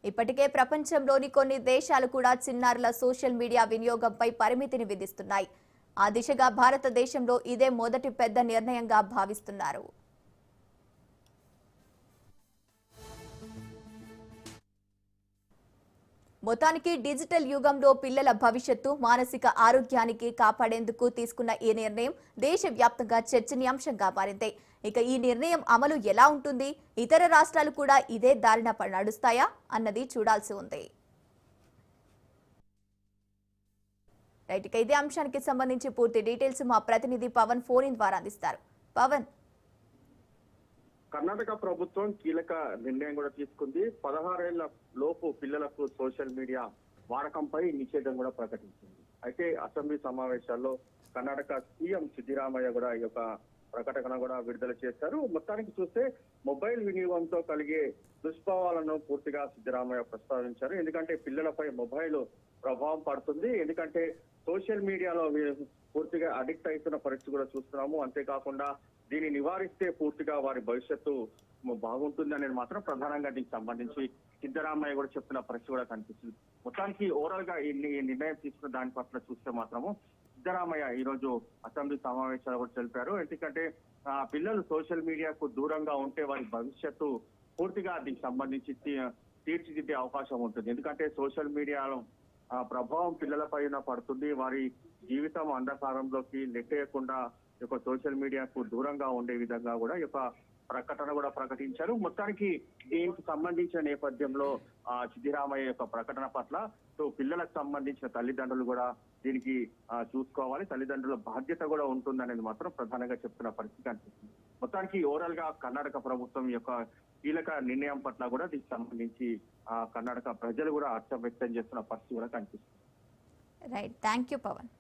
ఇప్పటికే ప్రపంచంలోని కొన్ని దేశాలు కూడా చిన్నారుల సోషల్ మీడియా వినియోగంపై పరిమితిని విధిస్తున్నాయి. ఆ దిశగా భారతదేశంలో ఇదే మొదటి పెద్ద నిర్ణయంగా భావిస్తున్నారు. మొత్తానికి డిజిటల్ యుగంలో పిల్లల భవిష్యత్తు, మానసిక ఆరోగ్యానికి కాపాడేందుకు తీసుకున్న ఈ నిర్ణయం దేశవ్యాప్తంగా చర్చనీయాంశంగా మారింది. ఇక ఈ నిర్ణయం అమలు ఎలా ఉంటుంది, ఇతర రాష్ట్రాలు కూడా ఇదే దారిన నడుస్తాయా అన్నది చూడాల్సి ఉంది. రైట్, ఇక ఇదే అంశానికి సంబంధించి పూర్తి డీటెయిల్స్ మా ప్రతినిధి పవన్ ఫోన్ ఇన్ ద్వారా అందిస్తారు. పవన్, కర్ణాటక ప్రభుత్వం కీలక నిర్ణయం కూడా తీసుకుంది. 16 ఏళ్ల లోపు పిల్లలకు సోషల్ మీడియా వాడకంపై నిషేధం కూడా ప్రకటించింది. అయితే అసెంబ్లీ సమావేశాల్లో కర్ణాటక సీఎం సిద్దిరామయ్య కూడా ఈ యొక్క ప్రకటన కూడా విడుదల చేశారు. మొత్తానికి చూస్తే మొబైల్ వినియోగంతో కలిగే దుష్ప్రభావాలను పూర్తిగా సిద్దిరామయ్య ప్రస్తావించారు. ఎందుకంటే పిల్లలపై మొబైల్ ప్రభావం పడుతుంది. ఎందుకంటే సోషల్ మీడియాలో పూర్తిగా అడిక్ట్ అవుతున్న పరిస్థితి కూడా చూస్తున్నాము. అంతేకాకుండా దీన్ని నివారిస్తే పూర్తిగా వారి భవిష్యత్తు బాగుంటుంది అనేది మాత్రం ప్రధానంగా దీనికి సంబంధించి సిద్ధరామయ్య కూడా చెప్తున్న పరిస్థితి కూడా కనిపిస్తుంది. మొత్తానికి ఓవరాల్ గా ఈ నిర్ణయం తీసుకున్న దాని పట్ల చూస్తే మాత్రము సిద్ధరామయ్య ఈ రోజు అసెంబ్లీ సమావేశాలు కూడా తెలిపారు. ఎందుకంటే పిల్లలు సోషల్ మీడియాకు దూరంగా ఉంటే వారి భవిష్యత్తు పూర్తిగా దీనికి సంబంధించి తీర్చిదిద్దే అవకాశం ఉంటుంది. ఎందుకంటే సోషల్ మీడియాలో ప్రభావం పిల్లల పైన పడుతుంది. వారి జీవితం అంధకారంలోకి నెట్టేయకుండా ఈ యొక్క సోషల్ మీడియాకు దూరంగా ఉండే విధంగా కూడా ఈ యొక్క ప్రకటన కూడా ప్రకటించారు. మొత్తానికి దీనికి సంబంధించిన నేపథ్యంలో సిద్దిరామయ్య యొక్క ప్రకటన పట్ల పిల్లలకు సంబంధించిన తల్లిదండ్రులు కూడా దీనికి చూసుకోవాలి, తల్లిదండ్రుల బాధ్యత కూడా ఉంటుందనేది మాత్రం ప్రధానంగా చెప్తున్న పరిస్థితి అనిపిస్తుంది. మొత్తానికి ఓవరాల్ గా కర్ణాటక ప్రభుత్వం యొక్క కీలక నిర్ణయం పట్ల కూడా దీనికి సంబంధించి కర్ణాటక ప్రజలు కూడా హర్షం వ్యక్తం చేస్తున్న పరిస్థితి కూడా కనిపిస్తుంది. Right, thank you Pawan.